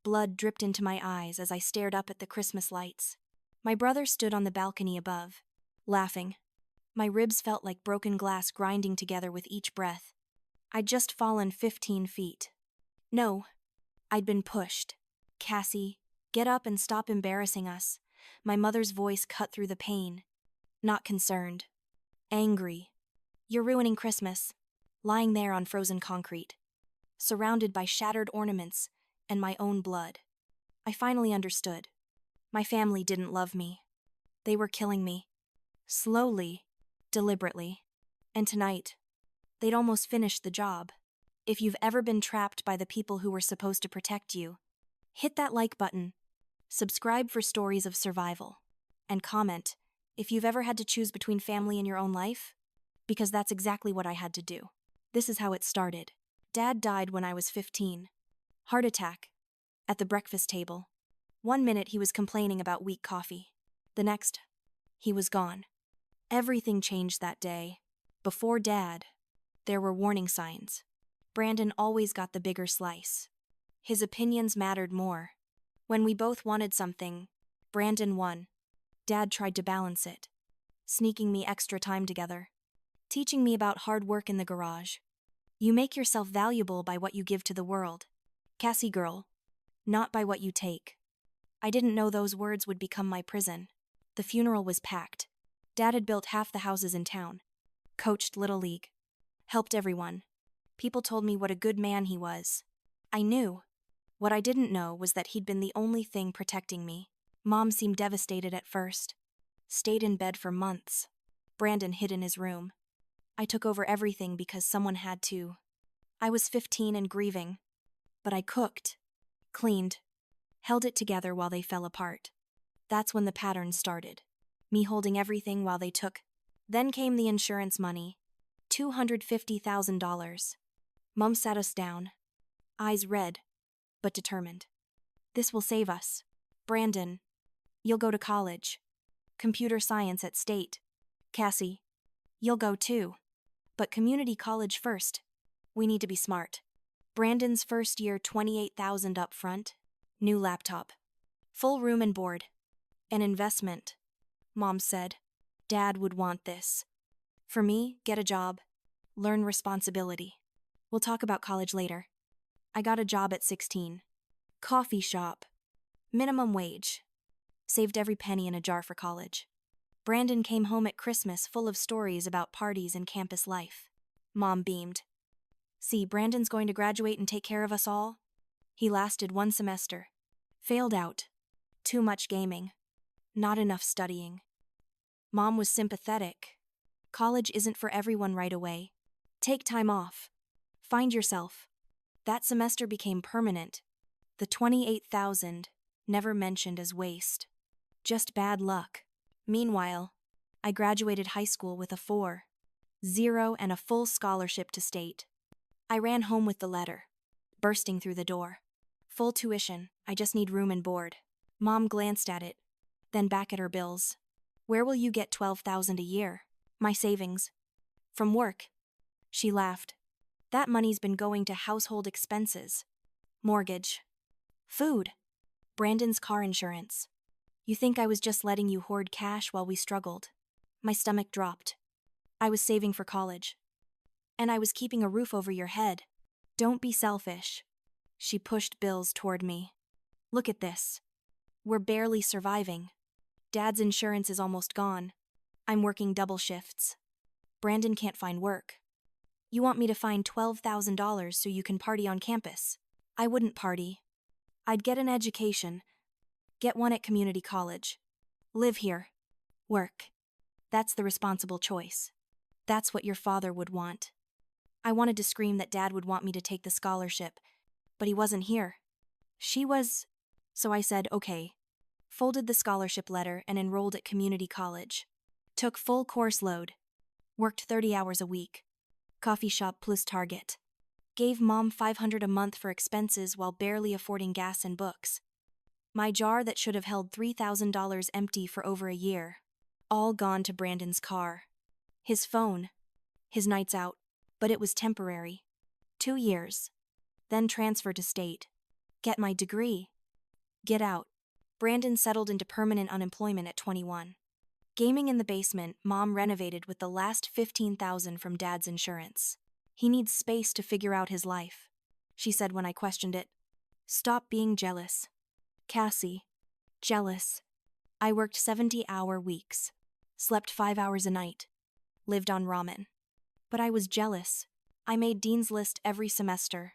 Blood dripped into my eyes as I stared up at the Christmas lights. My brother stood on the balcony above, laughing. My ribs felt like broken glass grinding together with each breath. I'd just fallen 15 feet. No, I'd been pushed. Cassie, get up and stop embarrassing us. My mother's voice cut through the pain. Not concerned. Angry. You're ruining Christmas. Lying there on frozen concrete, surrounded by shattered ornaments and my own blood. I finally understood. My family didn't love me. They were killing me. Slowly, deliberately. And tonight, they'd almost finished the job. If you've ever been trapped by the people who were supposed to protect you, hit that like button, subscribe for stories of survival, and comment if you've ever had to choose between family and your own life, because that's exactly what I had to do. This is how it started. Dad died when I was 15. Heart attack. At the breakfast table. One minute he was complaining about weak coffee. The next, he was gone. Everything changed that day. Before Dad, there were warning signs. Brandon always got the bigger slice. His opinions mattered more. When we both wanted something, Brandon won. Dad tried to balance it, sneaking me extra time together, teaching me about hard work in the garage. You make yourself valuable by what you give to the world. Cassie girl, not by what you take. I didn't know those words would become my prison. The funeral was packed. Dad had built half the houses in town, coached Little League, helped everyone. People told me what a good man he was. I knew. What I didn't know was that he'd been the only thing protecting me. Mom seemed devastated at first. Stayed in bed for months. Brandon hid in his room. I took over everything because someone had to. I was 15 and grieving. But I cooked, cleaned, held it together while they fell apart. That's when the pattern started. Me holding everything while they took. Then came the insurance money. $250,000. Mom sat us down. Eyes red, but determined. This will save us. Brandon, you'll go to college. Computer science at State. Cassie, you'll go too. But community college first. We need to be smart. Brandon's first year, $28,000 up front. New laptop. Full room and board. An investment. Mom said. Dad would want this. For me, get a job. Learn responsibility. We'll talk about college later. I got a job at 16. Coffee shop. Minimum wage. Saved every penny in a jar for college. Brandon came home at Christmas full of stories about parties and campus life. Mom beamed. See, Brandon's going to graduate and take care of us all. He lasted 1 semester. Failed out. Too much gaming. Not enough studying. Mom was sympathetic. College isn't for everyone right away. Take time off. Find yourself. That semester became permanent. The $28,000 never mentioned as waste. Just bad luck. Meanwhile, I graduated high school with a 4.0 and a full scholarship to State. I ran home with the letter, bursting through the door. Full tuition, I just need room and board. Mom glanced at it, then back at her bills. Where will you get $12,000 a year? My savings. From work. She laughed. That money's been going to household expenses. Mortgage. Food. Brandon's car insurance. You think I was just letting you hoard cash while we struggled? My stomach dropped. I was saving for college. And I was keeping a roof over your head. Don't be selfish. She pushed bills toward me. Look at this. We're barely surviving. Dad's insurance is almost gone. I'm working double shifts. Brandon can't find work. You want me to find $12,000 so you can party on campus? I wouldn't party. I'd get an education. Get one at community college. Live here. Work. That's the responsible choice. That's what your father would want. I wanted to scream that Dad would want me to take the scholarship, but he wasn't here. She was. So I said, okay. Folded the scholarship letter and enrolled at community college. Took full course load. Worked 30 hours a week. Coffee shop plus Target. Gave Mom $500 a month for expenses while barely affording gas and books. My jar that should have held $3,000 empty for over a year. All gone to Brandon's car. His phone. His nights out. But it was temporary. 2 years. Then transferred to State. Get my degree. Get out. Brandon settled into permanent unemployment at 21. Gaming in the basement, Mom renovated with the last $15,000 from Dad's insurance. He needs space to figure out his life, she said when I questioned it. Stop being jealous. Cassie. Jealous. I worked 70-hour weeks. Slept 5 hours a night. Lived on ramen. But I was jealous. I made Dean's List every semester.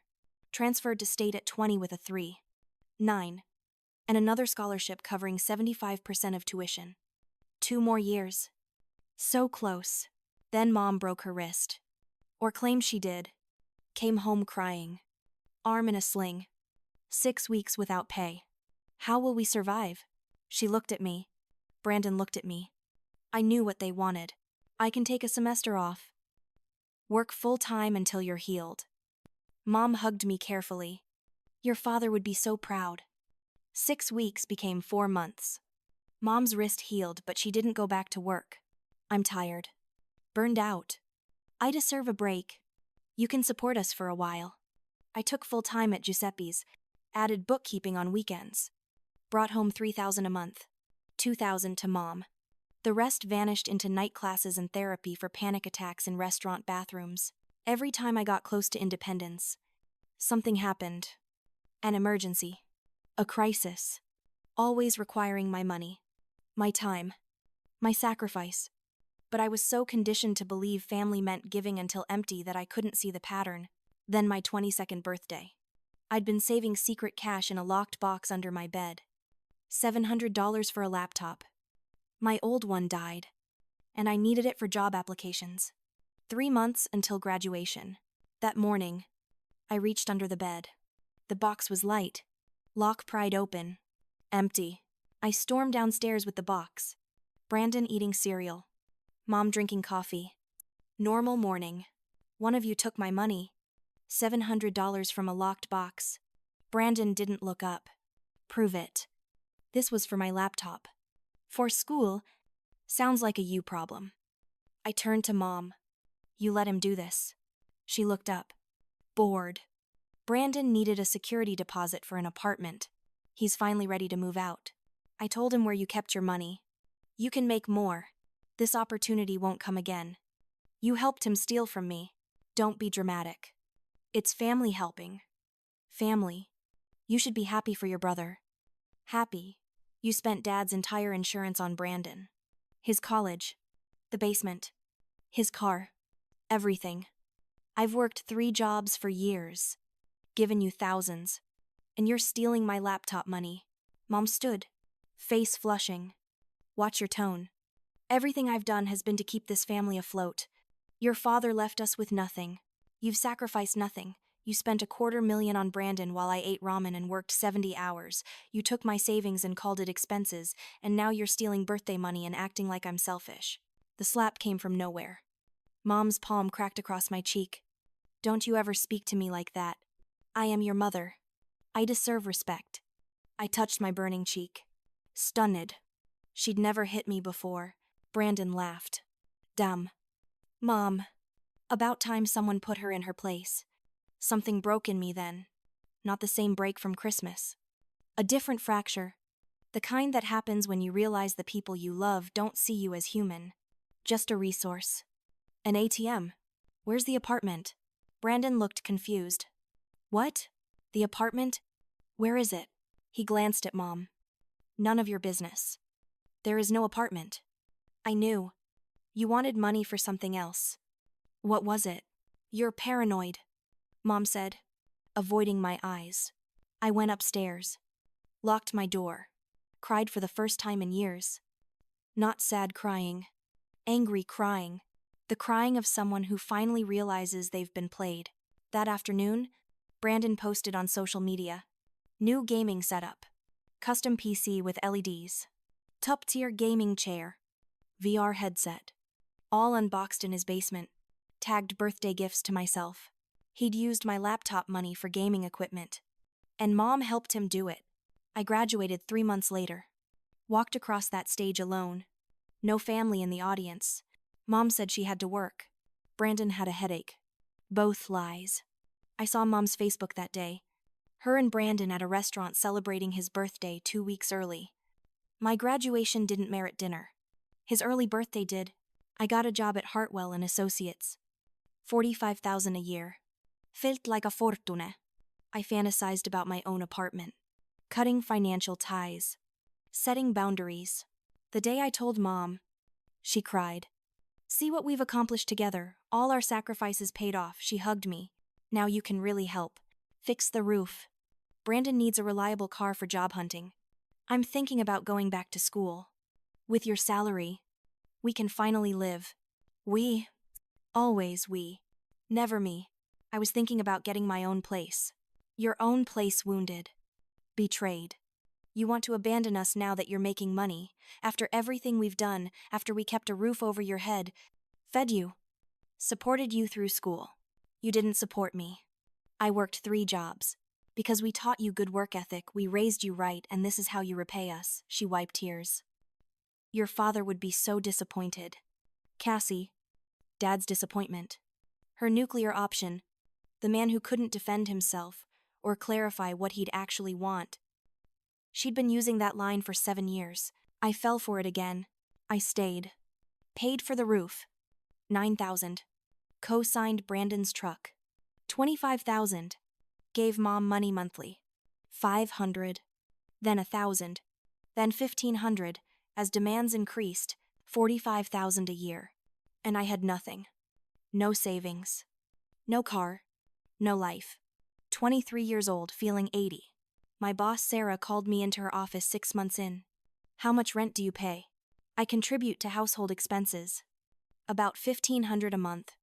Transferred to state at 20 with a 3.9. And another scholarship covering 75% of tuition. 2 more years. So close. Then Mom broke her wrist. Or claimed she did. Came home crying. Arm in a sling. 6 weeks without pay. How will we survive? She looked at me. Brandon looked at me. I knew what they wanted. I can take a semester off. Work full-time until you're healed. Mom hugged me carefully. Your father would be so proud. 6 weeks became 4 months. Mom's wrist healed, but she didn't go back to work. I'm tired. Burned out. I deserve a break. You can support us for a while. I took full time at Giuseppe's, added bookkeeping on weekends. Brought home $3,000 a month. $2,000 to Mom. The rest vanished into night classes and therapy for panic attacks in restaurant bathrooms. Every time I got close to independence, something happened. An emergency. A crisis. Always requiring my money. My time. My sacrifice. But I was so conditioned to believe family meant giving until empty that I couldn't see the pattern. Then my 22nd birthday. I'd been saving secret cash in a locked box under my bed. $700 for a laptop. My old one died, and I needed it for job applications. 3 months until graduation. That morning, I reached under the bed. The box was light. Lock pried open. Empty. I stormed downstairs with the box. Brandon eating cereal. Mom drinking coffee. Normal morning. One of you took my money. $700 from a locked box. Brandon didn't look up. Prove it. This was for my laptop. For school. Sounds like a you problem. I turned to Mom. You let him do this. She looked up. Bored. Brandon needed a security deposit for an apartment. He's finally ready to move out. I told him where you kept your money. You can make more. This opportunity won't come again. You helped him steal from me. Don't be dramatic. It's family helping. Family. You should be happy for your brother. Happy. You spent Dad's entire insurance on Brandon. His college. The basement. His car. Everything. I've worked 3 jobs for years. Given you thousands. And you're stealing my laptop money. Mom stood. Face flushing. Watch your tone. Everything I've done has been to keep this family afloat. Your father left us with nothing. You've sacrificed nothing. You spent $250,000 on Brandon while I ate ramen and worked 70 hours. You took my savings and called it expenses, and now you're stealing birthday money and acting like I'm selfish. The slap came from nowhere. Mom's palm cracked across my cheek. Don't you ever speak to me like that. I am your mother. I deserve respect. I touched my burning cheek. Stunned. She'd never hit me before. Brandon laughed. Dumb. Mom. About time someone put her in her place. Something broke in me then. Not the same break from Christmas. A different fracture. The kind that happens when you realize the people you love don't see you as human. Just a resource. An ATM. Where's the apartment? Brandon looked confused. What? The apartment? Where is it? He glanced at Mom. None of your business. There is no apartment. I knew. You wanted money for something else. What was it? You're paranoid, Mom said, avoiding my eyes. I went upstairs. Locked my door. Cried for the first time in years. Not sad crying. Angry crying. The crying of someone who finally realizes they've been played. That afternoon, Brandon posted on social media. New gaming setup. Custom PC with LEDs. Top-tier gaming chair. VR headset. All unboxed in his basement. Tagged birthday gifts to myself. He'd used my laptop money for gaming equipment. And Mom helped him do it. I graduated 3 months later. Walked across that stage alone. No family in the audience. Mom said she had to work. Brandon had a headache. Both lies. I saw Mom's Facebook that day. Her and Brandon at a restaurant celebrating his birthday 2 weeks early. My graduation didn't merit dinner. His early birthday did. I got a job at Hartwell and Associates. 45,000 a year. Felt like a fortune. I fantasized about my own apartment. Cutting financial ties. Setting boundaries. The day I told Mom, she cried. See what we've accomplished together. All our sacrifices paid off. She hugged me. Now you can really help. Fix the roof. Brandon needs a reliable car for job hunting. I'm thinking about going back to school. With your salary, we can finally live. We. Always we. Never me. I was thinking about getting my own place. Your own place wounded. Betrayed. You want to abandon us now that you're making money, after everything we've done, after we kept a roof over your head, fed you, supported you through school. You didn't support me. I worked 3 jobs. Because we taught you good work ethic, we raised you right, and this is how you repay us. She wiped tears. Your father would be so disappointed. Cassie. Dad's disappointment. Her nuclear option. The man who couldn't defend himself, or clarify what he'd actually want. She'd been using that line for 7 years. I fell for it again. I stayed. Paid for the roof. 9,000. Co-signed Brandon's truck. 25,000. Gave Mom money monthly. 500. Then 1,000. Then 1,500. As demands increased, 45,000 a year. And I had nothing. No savings. No car. No life. 23 years old, feeling 80. My boss Sarah called me into her office 6 months in. How much rent do you pay? I contribute to household expenses. About 1,500 a month.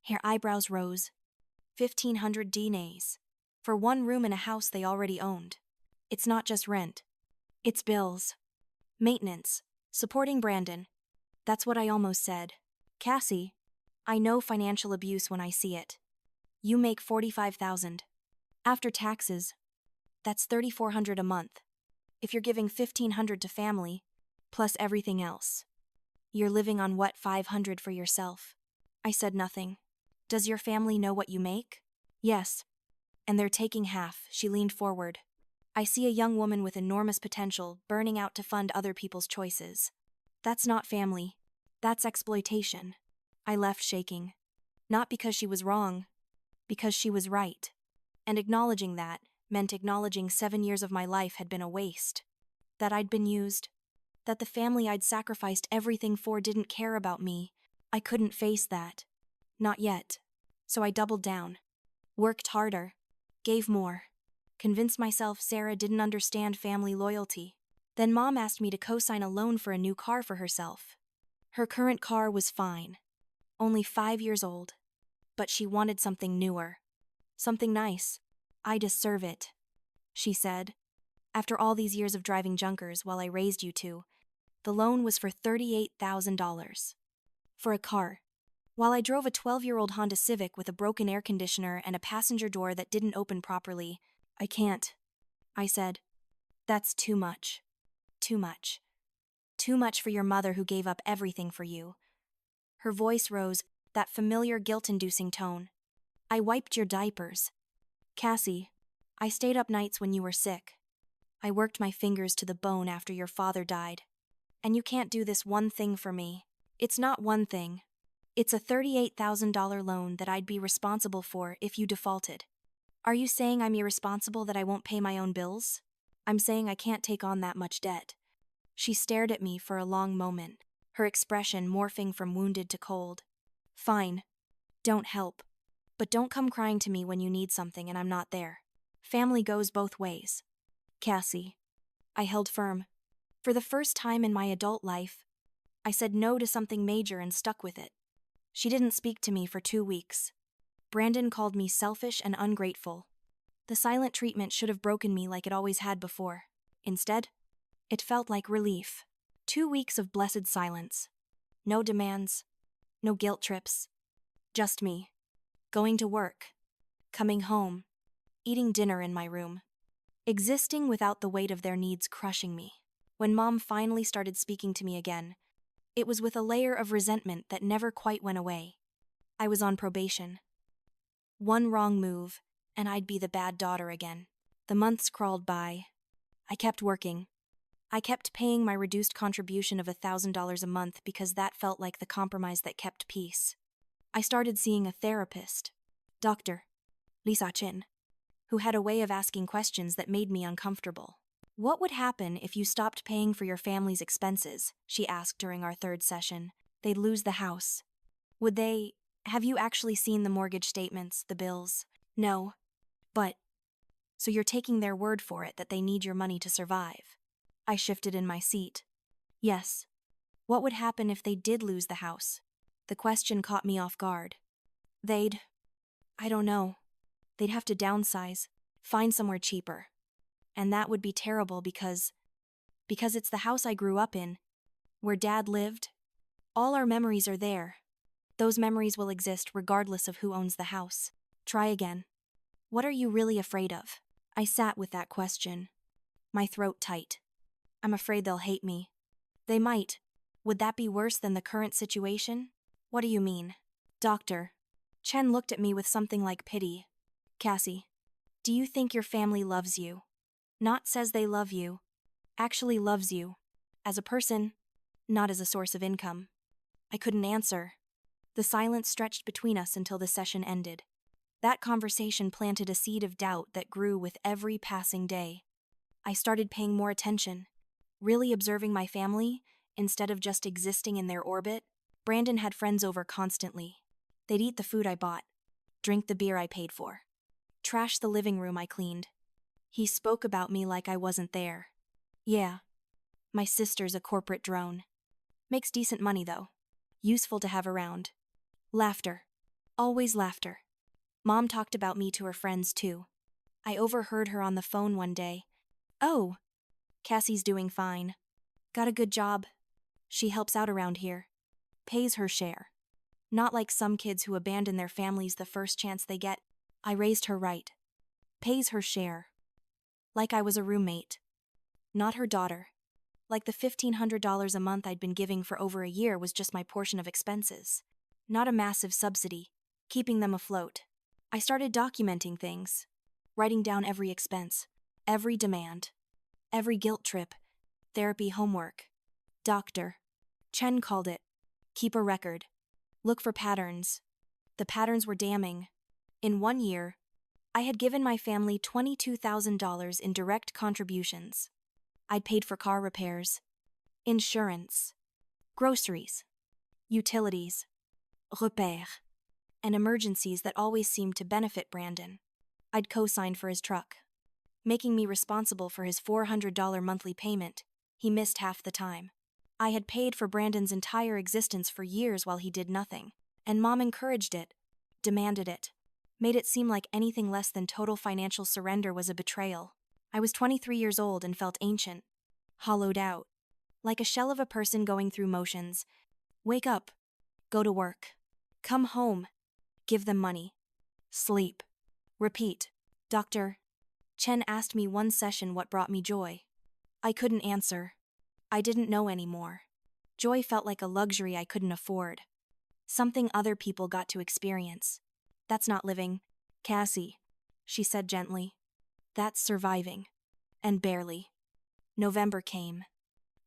Her eyebrows rose. 1,500 dinars. For 1 room in a house they already owned. It's not just rent. It's bills. Maintenance. Supporting Brandon. That's what I almost said. Cassie, I know financial abuse when I see it. You make 45,000. After taxes, that's 3,400 a month. If you're giving 1,500 to family, plus everything else, you're living on what, 500 for yourself? I said nothing. Does your family know what you make? Yes. And they're taking half. She leaned forward. I see a young woman with enormous potential burning out to fund other people's choices. That's not family. That's exploitation. I left shaking. Not because she was wrong, because she was right. And acknowledging that meant acknowledging 7 years of my life had been a waste. That I'd been used. That the family I'd sacrificed everything for didn't care about me. I couldn't face that. Not yet. So I doubled down. Worked harder. Gave more. Convinced myself Sarah didn't understand family loyalty. Then Mom asked me to co-sign a loan for a new car for herself. Her current car was fine. Only 5 years old. But she wanted something newer. Something nice. I deserve it, she said. After all these years of driving junkers while I raised you two, the loan was for $38,000. For a car. While I drove a 12-year-old Honda Civic with a broken air conditioner and a passenger door that didn't open properly, I can't, I said. That's too much. Too much. Too much for your mother who gave up everything for you. Her voice rose, that familiar guilt-inducing tone. I wiped your diapers. Cassie, I stayed up nights when you were sick. I worked my fingers to the bone after your father died. And you can't do this one thing for me. It's not one thing. It's a $38,000 loan that I'd be responsible for if you defaulted. Are you saying I'm irresponsible that I won't pay my own bills? I'm saying I can't take on that much debt. She stared at me for a long moment, her expression morphing from wounded to cold. Fine. Don't help. But don't come crying to me when you need something and I'm not there. Family goes both ways. Cassie. I held firm. For the first time in my adult life, I said no to something major and stuck with it. She didn't speak to me for 2 weeks. Brandon called me selfish and ungrateful. The silent treatment should have broken me like it always had before. Instead, it felt like relief. 2 weeks of blessed silence. No demands. No guilt trips. Just me. Going to work. Coming home. Eating dinner in my room. Existing without the weight of their needs crushing me. When Mom finally started speaking to me again, it was with a layer of resentment that never quite went away. I was on probation. One wrong move, and I'd be the bad daughter again. The months crawled by. I kept working. I kept paying my reduced contribution of $1,000 a month because that felt like the compromise that kept peace. I started seeing a therapist, Dr. Lisa Chin, who had a way of asking questions that made me uncomfortable. What would happen if you stopped paying for your family's expenses? She asked during our third session. They'd lose the house. Would they? Have you actually seen the mortgage statements, the bills? No. But, so you're taking their word for it that they need your money to survive? I shifted in my seat. Yes. What would happen if they did lose the house? The question caught me off guard. I don't know. They'd have to downsize, find somewhere cheaper. And that would be terrible because it's the house I grew up in, where Dad lived. All our memories are there. Those memories will exist regardless of who owns the house. Try again. What are you really afraid of? I sat with that question, my throat tight. I'm afraid they'll hate me. They might. Would that be worse than the current situation? What do you mean? Doctor. Chen looked at me with something like pity. Cassie, do you think your family loves you? Not says they love you. Actually loves you. As a person, not as a source of income. I couldn't answer. The silence stretched between us until the session ended. That conversation planted a seed of doubt that grew with every passing day. I started paying more attention, really observing my family instead of just existing in their orbit. Brandon had friends over constantly. They'd eat the food I bought, drink the beer I paid for, trash the living room I cleaned. He spoke about me like I wasn't there. Yeah, my sister's a corporate drone. Makes decent money though. Useful to have around. Laughter. Always laughter. Mom talked about me to her friends too. I overheard her on the phone one day. Oh, Cassie's doing fine. Got a good job. She helps out around here. Pays her share. Not like some kids who abandon their families the first chance they get. I raised her right. Pays her share. Like I was a roommate. Not her daughter. Like the $1,500 a month I'd been giving for over a year was just my portion of expenses. Not a massive subsidy, keeping them afloat. I started documenting things, writing down every expense, every demand, every guilt trip, therapy homework. Dr. Chen called it, keep a record. Look for patterns. The patterns were damning. In 1 year, I had given my family $22,000 in direct contributions. I'd paid for car repairs, insurance, groceries, utilities, repairs, and emergencies that always seemed to benefit Brandon. I'd co-signed for his truck, making me responsible for his $400 monthly payment. He missed half the time. I had paid for Brandon's entire existence for years while he did nothing, and Mom encouraged it, demanded it, made it seem like anything less than total financial surrender was a betrayal. I was 23 years old and felt ancient, hollowed out, like a shell of a person going through motions. Wake up, go to work, come home, give them money, sleep, repeat. Dr. Chen asked me one session what brought me joy. I couldn't answer. I didn't know anymore. Joy felt like a luxury I couldn't afford. Something other people got to experience. That's not living, Cassie, she said gently. That's surviving. And barely. November came.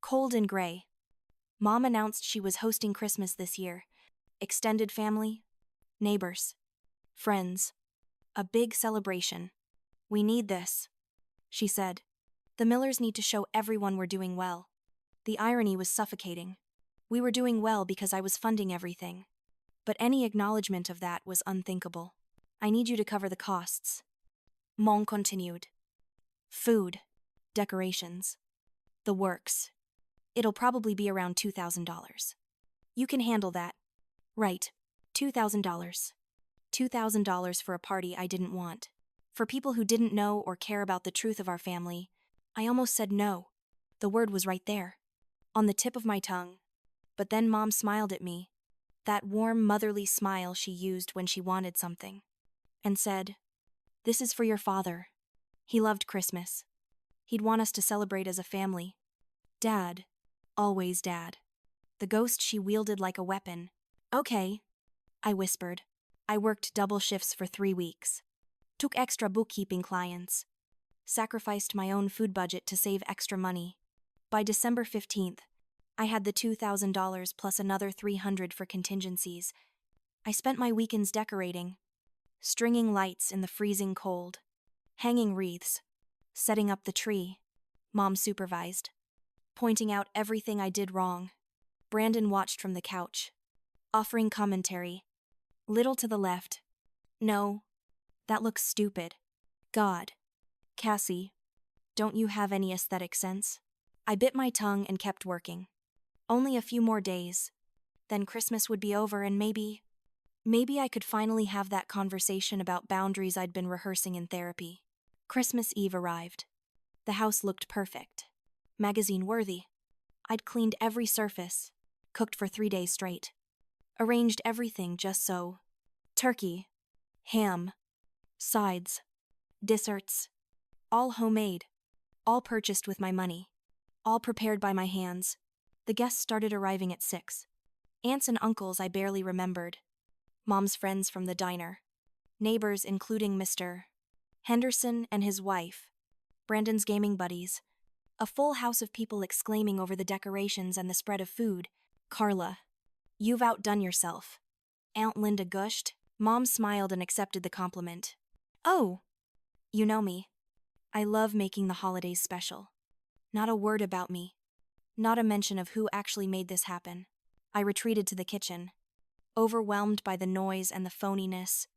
Cold and gray. Mom announced she was hosting Christmas this year. Extended family, neighbors, friends. A big celebration. We need this, she said. The Millers need to show everyone we're doing well. The irony was suffocating. We were doing well because I was funding everything. But any acknowledgement of that was unthinkable. I need you to cover the costs. Mom continued. Food, decorations, the works. It'll probably be around $2,000. You can handle that. Right, $2,000. $2,000 for a party I didn't want. For people who didn't know or care about the truth of our family. I almost said no. The word was right there, on the tip of my tongue. But then Mom smiled at me, that warm motherly smile she used when she wanted something, and said, "This is for your father. He loved Christmas. He'd want us to celebrate as a family. Dad. Always Dad." The ghost she wielded like a weapon. Okay, I whispered. I worked double shifts for 3 weeks. Took extra bookkeeping clients. sacrificed my own food budget to save extra money. By December 15th, I had the $2,000 plus another $300 for contingencies. I spent my weekends decorating, stringing lights in the freezing cold, hanging wreaths, setting up the tree. Mom supervised, pointing out everything I did wrong. Brandon watched from the couch, offering commentary. Little to the left. No, that looks stupid. God. Cassie, don't you have any aesthetic sense? I bit my tongue and kept working. Only a few more days. Then Christmas would be over and maybe I could finally have that conversation about boundaries I'd been rehearsing in therapy. Christmas Eve arrived. The house looked perfect. Magazine-worthy. I'd cleaned every surface, cooked for 3 days straight. Arranged everything just so. Turkey, ham, sides, desserts. All homemade. All purchased with my money. All prepared by my hands. The guests started arriving at 6. Aunts and uncles I barely remembered. Mom's friends from the diner. Neighbors including Mr. Henderson and his wife. Brandon's gaming buddies. A full house of people exclaiming over the decorations and the spread of food. Carla, you've outdone yourself. Aunt Linda gushed. Mom smiled and accepted the compliment. Oh, you know me. I love making the holidays special. Not a word about me. Not a mention of who actually made this happen. I retreated to the kitchen, overwhelmed by the noise and the phoniness.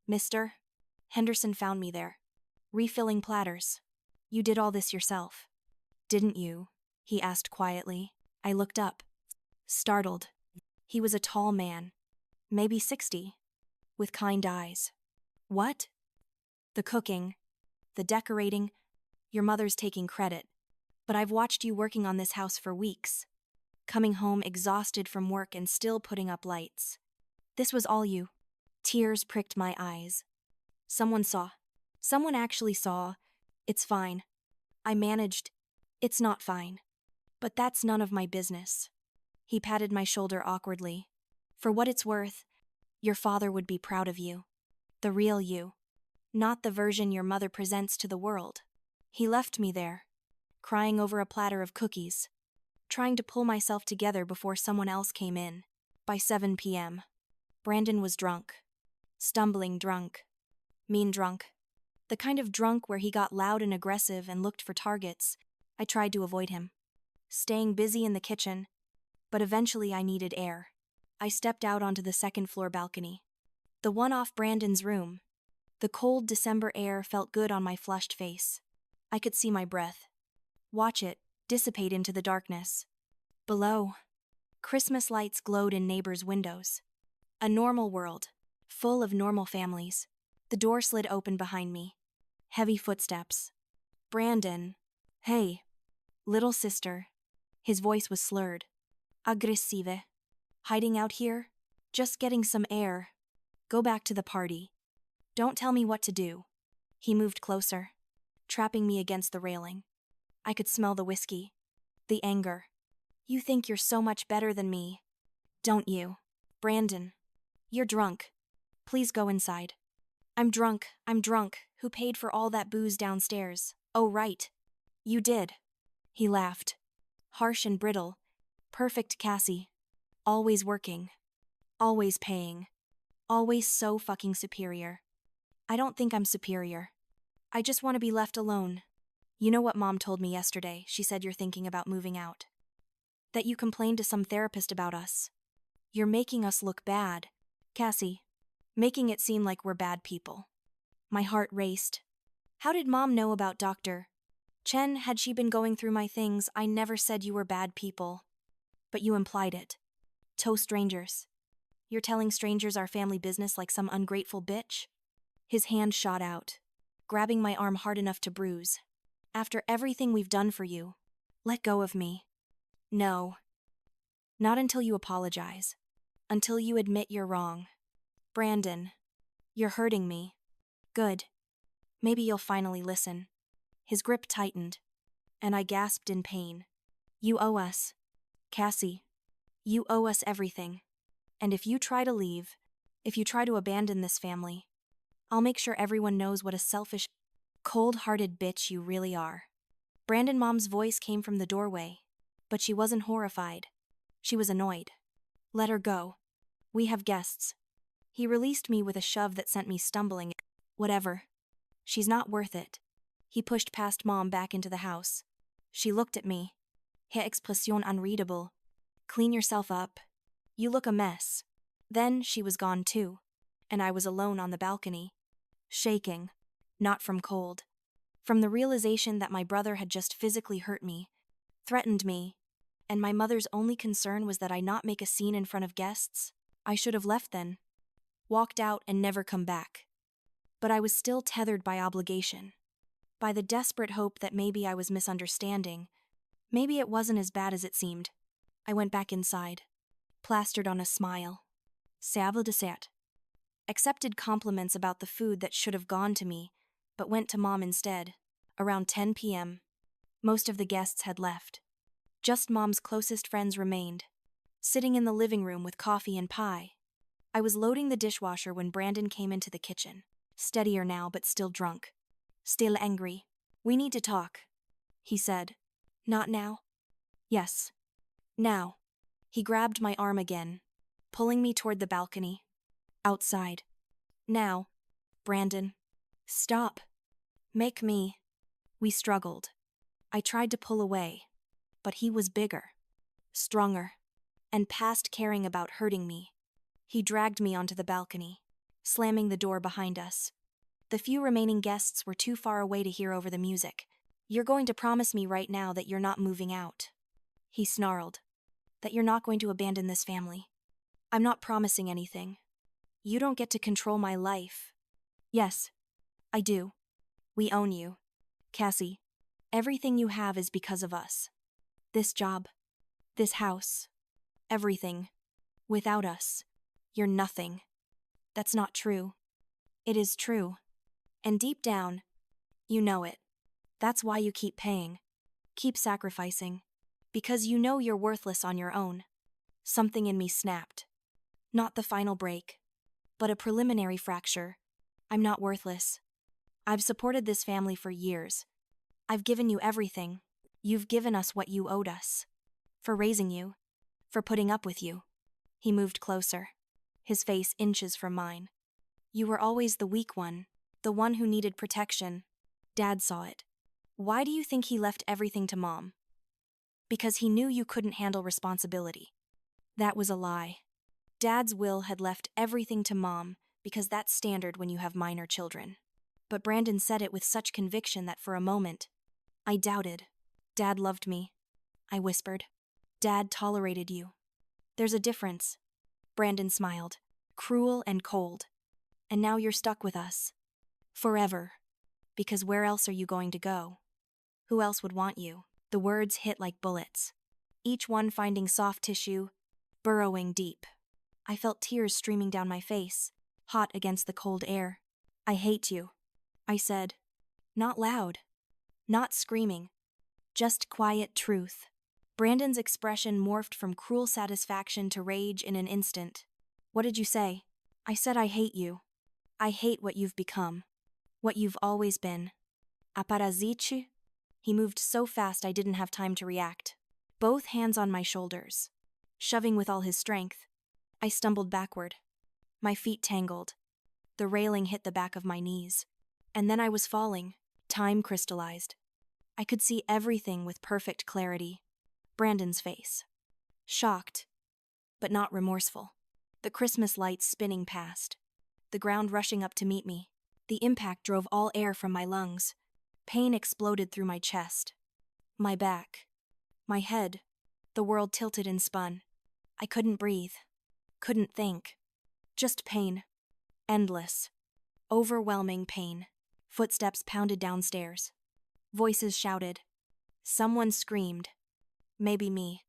Mr. Henderson found me there, refilling platters. You did all this yourself, didn't you? He asked quietly. I looked up, startled. He was a tall man, maybe 60, with kind eyes. What? The cooking, the decorating, your mother's taking credit. But I've watched you working on this house for weeks, coming home exhausted from work and still putting up lights. This was all you. Tears pricked my eyes. Someone saw. Someone actually saw. It's fine. I managed. It's not fine. But that's none of my business. He patted my shoulder awkwardly. For what it's worth, your father would be proud of you. The real you. Not the version your mother presents to the world. He left me there, crying over a platter of cookies, trying to pull myself together before someone else came in. By 7 p.m., Brandon was drunk. Stumbling drunk. Mean drunk. The kind of drunk where he got loud and aggressive and looked for targets. I tried to avoid him, staying busy in the kitchen, but eventually I needed air. I stepped out onto the second-floor balcony, the one off Brandon's room. The cold December air felt good on my flushed face. I could see my breath. Watch it dissipate into the darkness. Below, Christmas lights glowed in neighbors' windows. A normal world, full of normal families. The door slid open behind me. Heavy footsteps. Brandon. Hey, little sister. His voice was slurred. Aggressive. Hiding out here? Just getting some air. Go back to the party. Don't tell me what to do. He moved closer, trapping me against the railing. I could smell the whiskey, the anger. You think you're so much better than me, don't you? Brandon, you're drunk. Please go inside. I'm drunk. Who paid for all that booze downstairs? Oh, right. You did. He laughed. Harsh and brittle. Perfect Cassie. Always working. Always paying. Always so fucking superior. I don't think I'm superior. I just want to be left alone. You know what Mom told me yesterday? She said you're thinking about moving out. That you complained to some therapist about us. You're making us look bad. Cassie. Making it seem like we're bad people. My heart raced. How did Mom know about Dr. Chen? Had she been going through my things? I never said you were bad people. But you implied it. To strangers. You're telling strangers our family business like some ungrateful bitch? His hand shot out, grabbing my arm hard enough to bruise. After everything we've done for you, let go of me. No. Not until you apologize. Until you admit you're wrong. Brandon, you're hurting me. Good. Maybe you'll finally listen. His grip tightened, and I gasped in pain. You owe us. Cassie. You owe us everything. And if you try to leave, if you try to abandon this family, I'll make sure everyone knows what a selfish Cold-hearted bitch you really are. Brandon Mom's voice came from the doorway, but she wasn't horrified. She was annoyed. Let her go. We have guests. He released me with a shove that sent me stumbling. Whatever. She's not worth it. He pushed past Mom back into the house. She looked at me. Her expression unreadable. Clean yourself up. You look a mess. Then she was gone too, and I was alone on the balcony. Shaking. Not from cold. From the realization that my brother had just physically hurt me, threatened me, and my mother's only concern was that I not make a scene in front of guests. I should have left then. Walked out and never come back. But I was still tethered by obligation. By the desperate hope that maybe I was misunderstanding. Maybe it wasn't as bad as it seemed. I went back inside. Plastered on a smile. Sable dessert. Accepted compliments about the food that should have gone to me, but went to Mom instead. Around 10 p.m. Most of the guests had left. Just Mom's closest friends remained. Sitting in the living room with coffee and pie. I was loading the dishwasher when Brandon came into the kitchen. Steadier now, but still drunk. Still angry. We need to talk, he said. Not now? Yes. Now. He grabbed my arm again, pulling me toward the balcony. Outside. Now. Brandon. Stop. Make me. We struggled. I tried to pull away, but he was bigger, stronger, and past caring about hurting me. He dragged me onto the balcony, slamming the door behind us. The few remaining guests were too far away to hear over the music. You're going to promise me right now that you're not moving out. He snarled. That you're not going to abandon this family. I'm not promising anything. You don't get to control my life. Yes, I do. We own you. Cassie, everything you have is because of us. This job. This house. Everything. Without us, you're nothing. That's not true. It is true. And deep down, you know it. That's why you keep paying. Keep sacrificing. Because you know you're worthless on your own. Something in me snapped. Not the final break, but a preliminary fracture. I'm not worthless. I've supported this family for years. I've given you everything. You've given us what you owed us. For raising you. For putting up with you. He moved closer, his face inches from mine. You were always the weak one, the one who needed protection. Dad saw it. Why do you think he left everything to Mom? Because he knew you couldn't handle responsibility. That was a lie. Dad's will had left everything to Mom because that's standard when you have minor children. But Brandon said it with such conviction that for a moment, I doubted. Dad loved me, I whispered. Dad tolerated you. There's a difference. Brandon smiled, cruel and cold. And now you're stuck with us. Forever. Because where else are you going to go? Who else would want you? The words hit like bullets. Each one finding soft tissue, burrowing deep. I felt tears streaming down my face, hot against the cold air. I hate you, I said. Not loud. Not screaming. Just quiet truth. Brandon's expression morphed from cruel satisfaction to rage in an instant. What did you say? I said I hate you. I hate what you've become. What you've always been. A parasite? He moved so fast I didn't have time to react. Both hands on my shoulders. Shoving with all his strength. I stumbled backward. My feet tangled. The railing hit the back of my knees. And then I was falling. Time crystallized. I could see everything with perfect clarity. Brandon's face. Shocked, but not remorseful. The Christmas lights spinning past. The ground rushing up to meet me. The impact drove all air from my lungs. Pain exploded through my chest. My back. My head. The world tilted and spun. I couldn't breathe. Couldn't think. Just pain. Endless. Overwhelming pain. Footsteps pounded downstairs. Voices shouted. Someone screamed. Maybe me.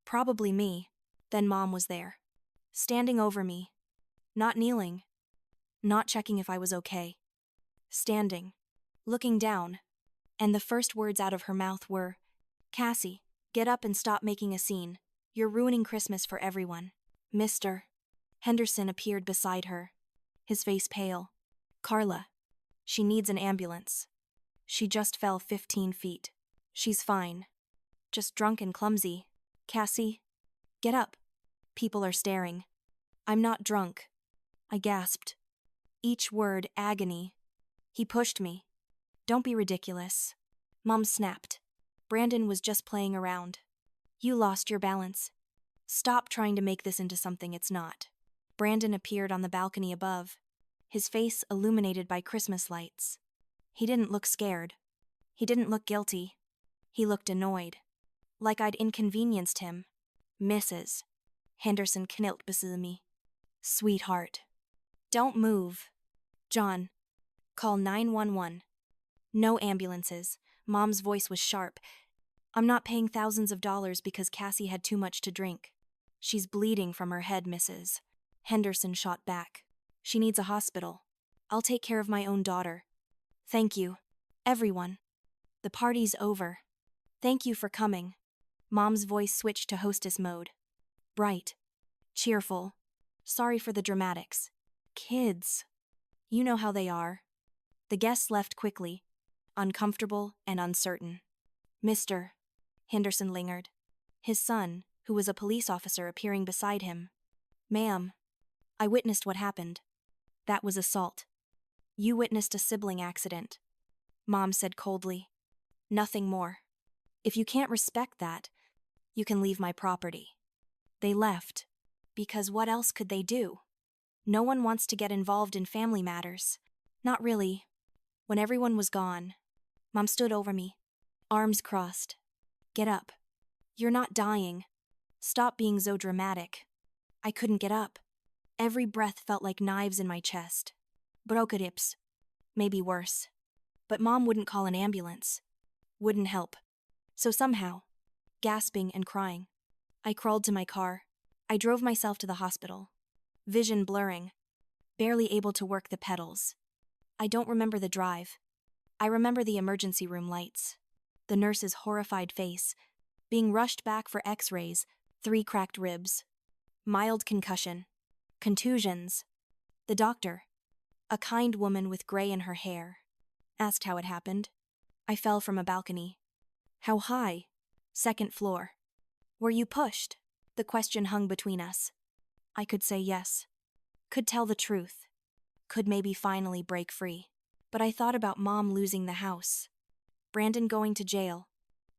Probably me. Then Mom was there. Standing over me. Not kneeling. Not checking if I was okay. Standing. Looking down. And the first words out of her mouth were, Cassie, get up and stop making a scene. You're ruining Christmas for everyone. Mr. Henderson appeared beside her. His face pale. Carla. She needs an ambulance. She just fell 15 feet. She's fine. Just drunk and clumsy. Cassie, get up. People are staring. I'm not drunk. I gasped. Each word agony. He pushed me. Don't be ridiculous. Mom snapped. Brandon was just playing around. You lost your balance. Stop trying to make this into something it's not. Brandon appeared on the balcony above, his face illuminated by Christmas lights. He didn't look scared. He didn't look guilty. He looked annoyed. Like I'd inconvenienced him. Mrs. Henderson knelt beside me. Sweetheart. Don't move. John. Call 911. No ambulances. Mom's voice was sharp. I'm not paying thousands of dollars because Cassie had too much to drink. She's bleeding from her head, Mrs. Henderson shot back. She needs a hospital. I'll take care of my own daughter. Thank you. Everyone. The party's over. Thank you for coming. Mom's voice switched to hostess mode. Bright. Cheerful. Sorry for the dramatics. Kids. You know how they are. The guests left quickly, uncomfortable and uncertain. Mr. Henderson lingered. His son, who was a police officer, appearing beside him. Ma'am, I witnessed what happened. That was assault. You witnessed a sibling accident. Mom said coldly. Nothing more. If you can't respect that, you can leave my property. They left. Because what else could they do? No one wants to get involved in family matters. Not really. When everyone was gone, Mom stood over me, arms crossed. Get up. You're not dying. Stop being so dramatic. I couldn't get up. Every breath felt like knives in my chest. Broke ribs. Maybe worse. But Mom wouldn't call an ambulance. Wouldn't help. So somehow, gasping and crying, I crawled to my car. I drove myself to the hospital. Vision blurring. Barely able to work the pedals. I don't remember the drive. I remember the emergency room lights. The nurse's horrified face. Being rushed back for x-rays. 3 cracked ribs. Mild concussion. Contusions. The doctor, a kind woman with gray in her hair, asked how it happened. I fell from a balcony. How high? 2nd floor. Were you pushed? The question hung between us. I could say yes. Could tell the truth. Could maybe finally break free. But I thought about Mom losing the house. Brandon going to jail.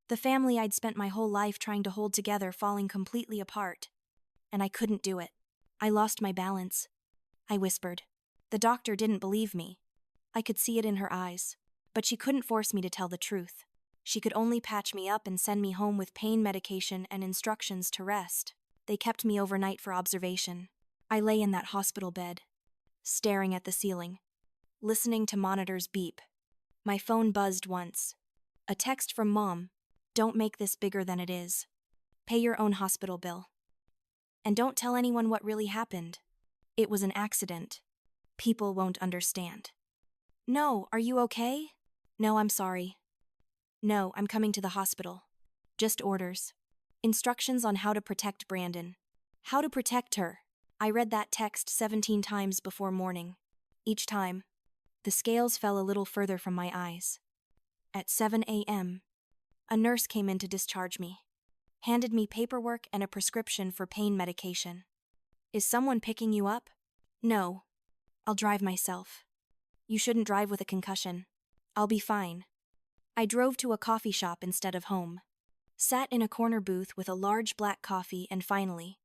The family I'd spent my whole life trying to hold together falling completely apart. And I couldn't do it. I lost my balance. I whispered. The doctor didn't believe me. I could see it in her eyes. But she couldn't force me to tell the truth. She could only patch me up and send me home with pain medication and instructions to rest. They kept me overnight for observation. I lay in that hospital bed, staring at the ceiling, listening to monitors beep. My phone buzzed once. A text from Mom. Don't make this bigger than it is. Pay your own hospital bill. And don't tell anyone what really happened. It was an accident. People won't understand. No, are you okay? No, I'm sorry. No, I'm coming to the hospital. Just orders. Instructions on how to protect Brandon. How to protect her. I read that text 17 times before morning. Each time, the scales fell a little further from my eyes. At 7 a.m., a nurse came in to discharge me. Handed me paperwork and a prescription for pain medication. Is someone picking you up? No. I'll drive myself. You shouldn't drive with a concussion. I'll be fine. I drove to a coffee shop instead of home. Sat in a corner booth with a large black coffee and finally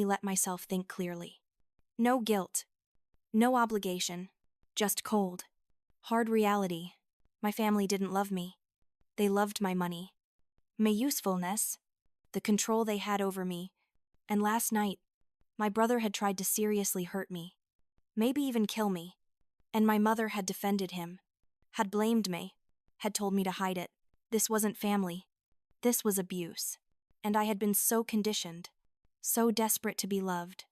let myself think clearly. No guilt. No obligation. Just cold. Hard reality. My family didn't love me. They loved my money. My usefulness. The control they had over me. And last night, my brother had tried to seriously hurt me. Maybe even kill me. And my mother had defended him. Had blamed me. Had told me to hide it. This wasn't family. This was abuse. And I had been so conditioned, so desperate to be loved,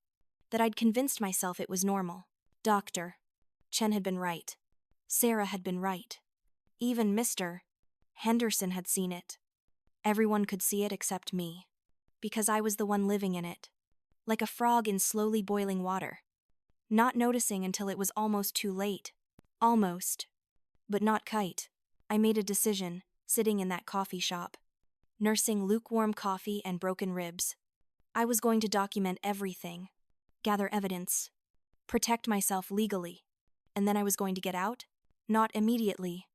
that I'd convinced myself it was normal. Doctor. Chen had been right. Sarah had been right. Even Mr. Henderson had seen it. Everyone could see it except me. Because I was the one living in it. Like a frog in slowly boiling water. Not noticing until it was almost too late. Almost. But not quite. I made a decision, sitting in that coffee shop, nursing lukewarm coffee and broken ribs. I was going to document everything, gather evidence, protect myself legally, and then I was going to get out? Not immediately.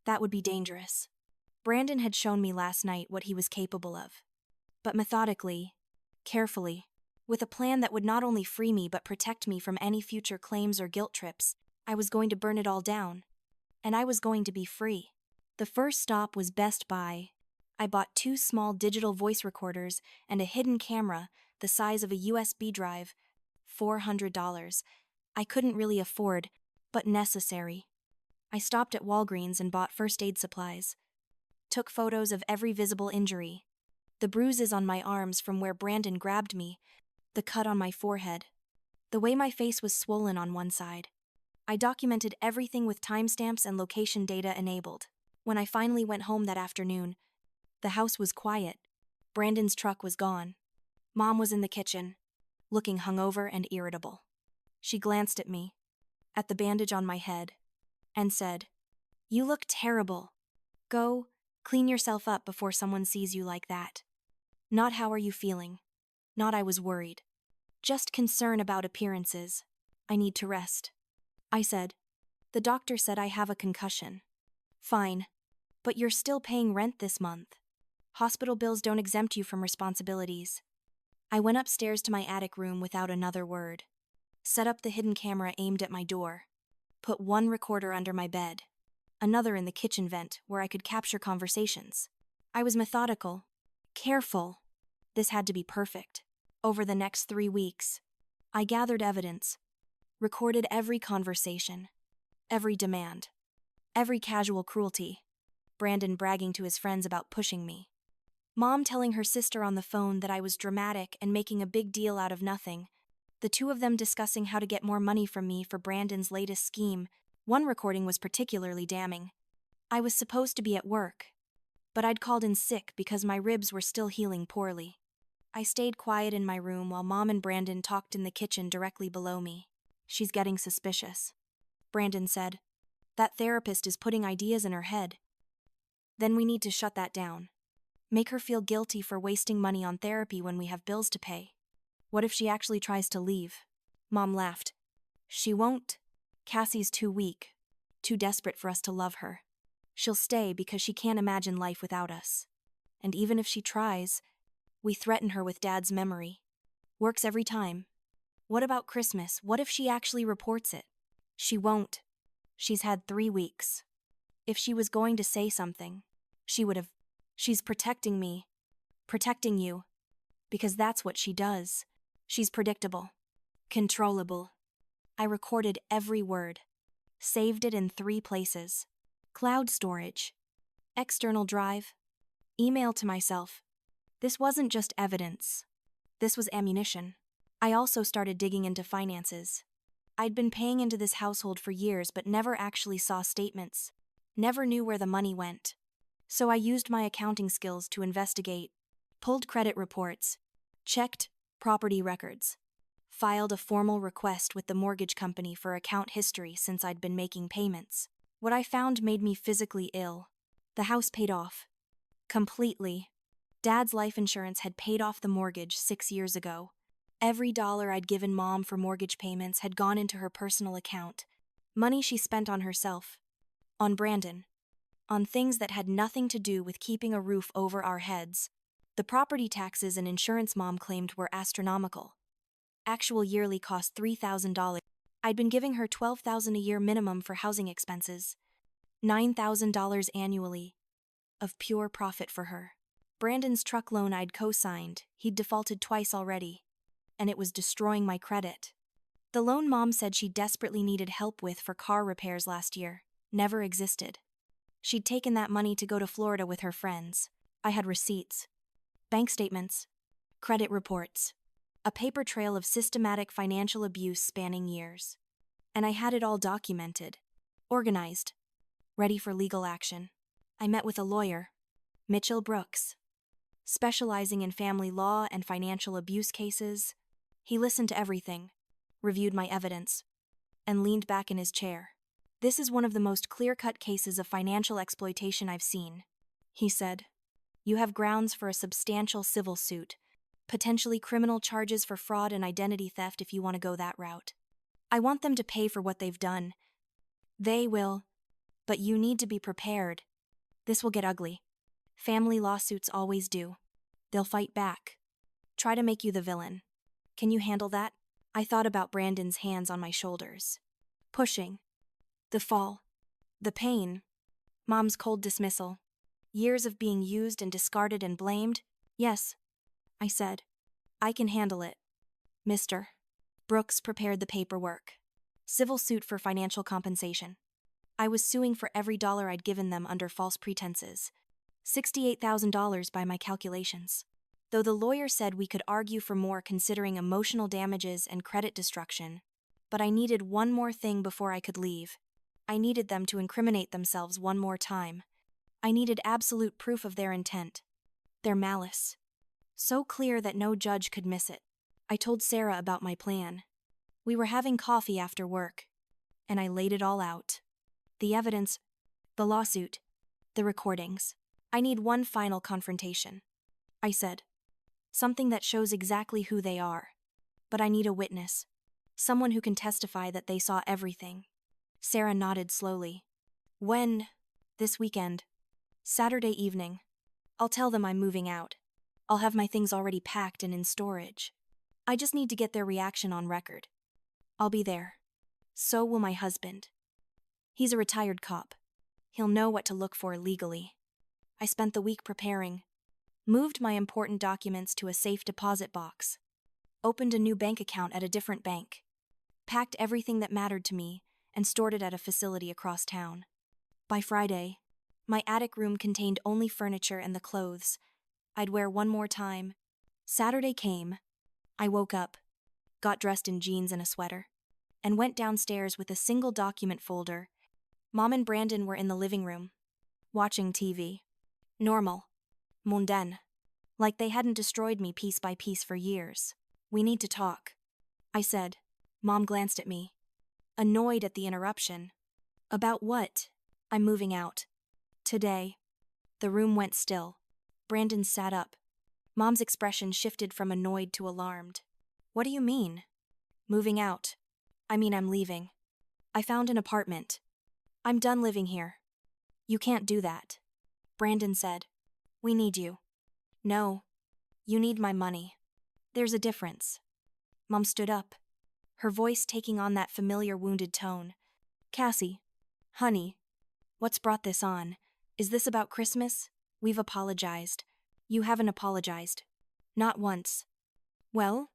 That would be dangerous. Brandon had shown me last night what he was capable of. But methodically, carefully, with a plan that would not only free me but protect me from any future claims or guilt trips, I was going to burn it all down. And I was going to be free. The first stop was Best Buy. I bought 2 small digital voice recorders and a hidden camera the size of a USB drive. $400. I couldn't really afford, but necessary. I stopped at Walgreens and bought first aid supplies. Took photos of every visible injury. The bruises on my arms from where Brandon grabbed me, the cut on my forehead, the way my face was swollen on one side. I documented everything with timestamps and location data enabled. When I finally went home that afternoon, the house was quiet. Brandon's truck was gone. Mom was in the kitchen, looking hungover and irritable. She glanced at me, at the bandage on my head, and said, "You look terrible. Go, clean yourself up before someone sees you like that." Not "how are you feeling?" Not "I was worried." Just concern about appearances. "I need to rest." I said, "The doctor said I have a concussion." "Fine, but you're still paying rent this month. Hospital bills don't exempt you from responsibilities." I went upstairs to my attic room without another word. Set up the hidden camera aimed at my door. Put 1 recorder under my bed. Another in the kitchen vent where I could capture conversations. I was methodical. Careful. This had to be perfect. Over the next 3 weeks, I gathered evidence, recorded every conversation, every demand, every casual cruelty. Brandon bragging to his friends about pushing me. Mom telling her sister on the phone that I was dramatic and making a big deal out of nothing. The 2 of them discussing how to get more money from me for Brandon's latest scheme. One recording was particularly damning. I was supposed to be at work, but I'd called in sick because my ribs were still healing poorly. I stayed quiet in my room while Mom and Brandon talked in the kitchen directly below me. "She's getting suspicious," Brandon said. "That therapist is putting ideas in her head. Then we need to shut that down. Make her feel guilty for wasting money on therapy when we have bills to pay." "What if she actually tries to leave?" Mom laughed. "She won't. Cassie's too weak, too desperate for us to love her. She'll stay because she can't imagine life without us. And even if she tries, we threaten her with Dad's memory. Works every time. What about Christmas? What if she actually reports it?" "She won't. She's had 3 weeks. If she was going to say something, she would have. She's protecting me. Protecting you. Because that's what she does. She's predictable. Controllable." I recorded every word. Saved it in 3 places. Cloud storage. External drive. Email to myself. This wasn't just evidence. This was ammunition. I also started digging into finances. I'd been paying into this household for years but never actually saw statements. Never knew where the money went. So I used my accounting skills to investigate. Pulled credit reports. Checked property records. Filed a formal request with the mortgage company for account history since I'd been making payments. What I found made me physically ill. The house paid off. Completely. Dad's life insurance had paid off the mortgage 6 years ago. Every dollar I'd given Mom for mortgage payments had gone into her personal account. Money she spent on herself. On Brandon. On things that had nothing to do with keeping a roof over our heads. The property taxes and insurance Mom claimed were astronomical. Actual yearly cost $3,000. I'd been giving her $12,000 a year minimum for housing expenses. $9,000 annually. Of pure profit for her. Brandon's truck loan I'd co-signed, he'd defaulted twice already. And it was destroying my credit. The loan Mom said she desperately needed help with for car repairs last year never existed. She'd taken that money to go to Florida with her friends. I had receipts. Bank statements. Credit reports. A paper trail of systematic financial abuse spanning years. And I had it all documented. Organized. Ready for legal action. I met with a lawyer, Mitchell Brooks. Specializing in family law and financial abuse cases. He listened to everything, reviewed my evidence, and leaned back in his chair. This is one of the most clear-cut cases of financial exploitation I've seen, he said. You have grounds for a substantial civil suit, potentially criminal charges for fraud and identity theft if you want to go that route. I want them to pay for what they've done. They will, but you need to be prepared. This will get ugly. Family lawsuits always do. They'll fight back. Try to make you the villain. Can you handle that? I thought about Brandon's hands on my shoulders. Pushing. The fall. The pain. Mom's cold dismissal. Years of being used and discarded and blamed. Yes, I said. I can handle it. Mr. Brooks prepared the paperwork. Civil suit for financial compensation. I was suing for every dollar I'd given them under false pretenses. $68,000 by my calculations. Though the lawyer said we could argue for more considering emotional damages and credit destruction. But I needed one more thing before I could leave. I needed them to incriminate themselves one more time. I needed absolute proof of their intent. Their malice. So clear that no judge could miss it. I told Sarah about my plan. We were having coffee after work, and I laid it all out. The evidence, the lawsuit, the recordings. I need one final confrontation, I said. Something that shows exactly who they are. But I need a witness. Someone who can testify that they saw everything. Sarah nodded slowly. When? This weekend. Saturday evening. I'll tell them I'm moving out. I'll have my things already packed and in storage. I just need to get their reaction on record. I'll be there. So will my husband. He's a retired cop. He'll know what to look for legally. I spent the week preparing. Moved my important documents to a safe deposit box. Opened a new bank account at a different bank. Packed everything that mattered to me and stored it at a facility across town. By Friday, my attic room contained only furniture and the clothes I'd wear one more time. Saturday came. I woke up, got dressed in jeans and a sweater, and went downstairs with a single document folder. Mom and Brandon were in the living room, watching TV. Normal. Mondaine. Like they hadn't destroyed me piece by piece for years. We need to talk, I said. Mom glanced at me, annoyed at the interruption. About what? I'm moving out. Today. The room went still. Brandon sat up. Mom's expression shifted from annoyed to alarmed. What do you mean? Moving out. I'm leaving. I found an apartment. I'm done living here. You can't do that. Brandon said. We need you. No. You need my money. There's a difference. Mom stood up, her voice taking on that familiar wounded tone. Cassie. Honey. What's brought this on? Is this about Christmas? We've apologized. You haven't apologized. Not once. Well?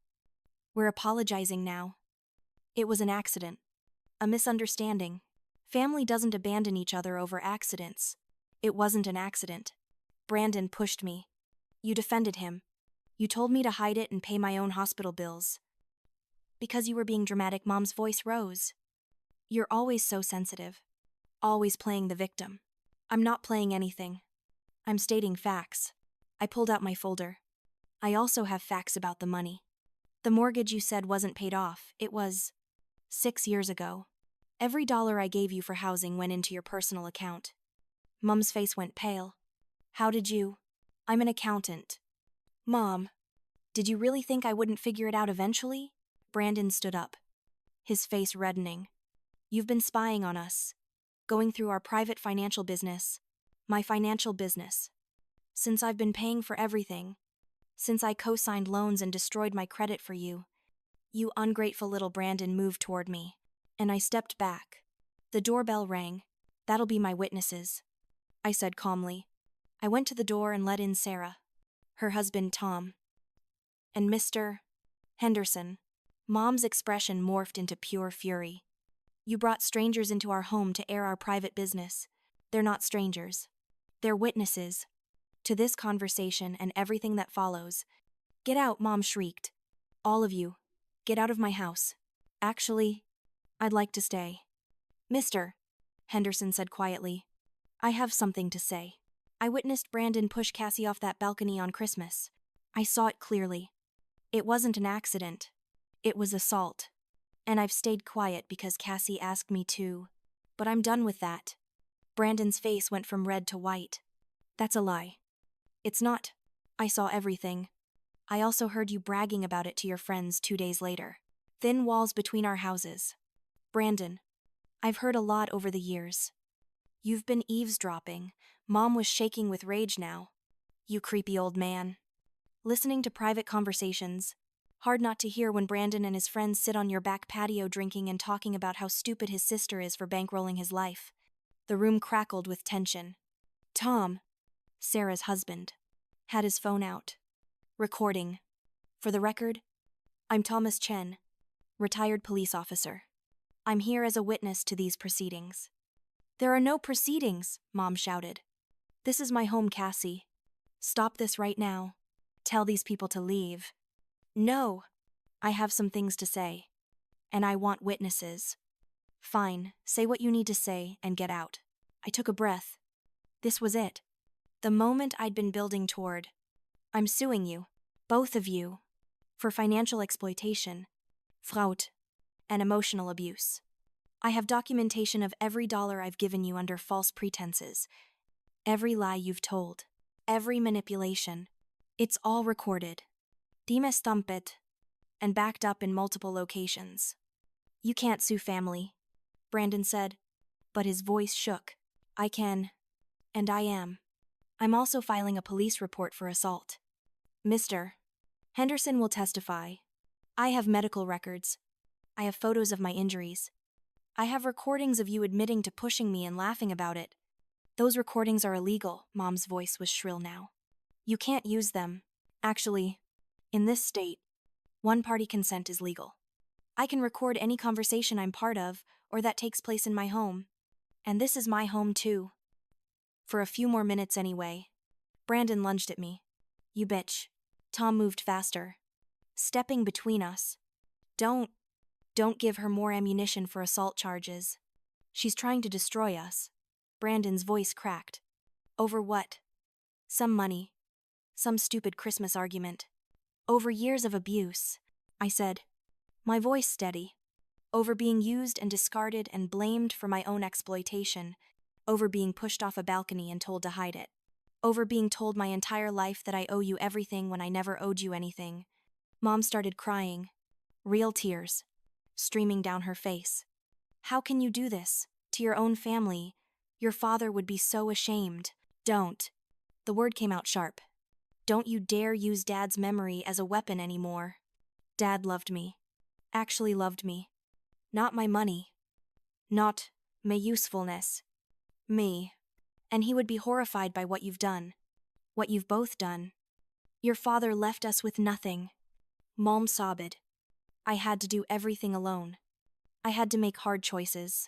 We're apologizing now. It was an accident. A misunderstanding. Family doesn't abandon each other over accidents. It wasn't an accident. Brandon pushed me. You defended him. You told me to hide it and pay my own hospital bills. Because you were being dramatic, Mom's voice rose. You're always so sensitive. Always playing the victim. I'm not playing anything. I'm stating facts. I pulled out my folder. I also have facts about the money. The mortgage you said wasn't paid off. It was 6 years ago. Every dollar I gave you for housing went into your personal account. Mom's face went pale. How did you? I'm an accountant. Mom, did you really think I wouldn't figure it out eventually? Brandon stood up, his face reddening. You've been spying on us, going through our private financial business, my financial business. Since I've been paying for everything, since I co-signed loans and destroyed my credit for you. You ungrateful little. Brandon moved toward me, and I stepped back. The doorbell rang. That'll be my witnesses, I said calmly. I went to the door and let in Sarah, her husband Tom, and Mr. Henderson. Mom's expression morphed into pure fury. You brought strangers into our home to air our private business. They're not strangers. They're witnesses to this conversation and everything that follows. Get out, Mom shrieked. All of you, get out of my house. Actually, I'd like to stay. Mr. Henderson said quietly. I have something to say. I witnessed Brandon push Cassie off that balcony on Christmas. I saw it clearly. It wasn't an accident. It was assault. And I've stayed quiet because Cassie asked me to. But I'm done with that. Brandon's face went from red to white. That's a lie. It's not. I saw everything. I also heard you bragging about it to your friends 2 days later. Thin walls between our houses. Brandon, I've heard a lot over the years. You've been eavesdropping. Mom was shaking with rage now. You creepy old man. Listening to private conversations. Hard not to hear when Brandon and his friends sit on your back patio drinking and talking about how stupid his sister is for bankrolling his life. The room crackled with tension. Tom, Sarah's husband, had his phone out. Recording. For the record, I'm Thomas Chen, retired police officer. I'm here as a witness to these proceedings. There are no proceedings, Mom shouted. This is my home, Cassie. Stop this right now. Tell these people to leave. No. I have some things to say. And I want witnesses. Fine, say what you need to say and get out. I took a breath. This was it. The moment I'd been building toward. I'm suing you, both of you, for financial exploitation, fraud, and emotional abuse. I have documentation of every dollar I've given you under false pretenses, every lie you've told, every manipulation. It's all recorded. Dime stampet, and backed up in multiple locations. You can't sue family, Brandon said, but his voice shook. I can, and I am. I'm also filing a police report for assault. Mr. Henderson will testify. I have medical records. I have photos of my injuries. I have recordings of you admitting to pushing me and laughing about it. Those recordings are illegal, Mom's voice was shrill now. You can't use them. Actually, in this state, one-party consent is legal. I can record any conversation I'm part of or that takes place in my home. And this is my home too. For a few more minutes anyway. Brandon lunged at me. You bitch. Tom moved faster, stepping between us. Don't give her more ammunition for assault charges. She's trying to destroy us. Brandon's voice cracked. Over what? Some money. Some stupid Christmas argument. Over years of abuse, I said, my voice steady. Over being used and discarded and blamed for my own exploitation. Over being pushed off a balcony and told to hide it. Over being told my entire life that I owe you everything when I never owed you anything. Mom started crying. Real tears. Streaming down her face. How can you do this? To your own family. Your father would be so ashamed. Don't. The word came out sharp. Don't you dare use Dad's memory as a weapon anymore. Dad loved me. Actually loved me. Not my money. Not my usefulness. Me. And he would be horrified by what you've done. What you've both done. Your father left us with nothing. Mom sobbed. I had to do everything alone. I had to make hard choices.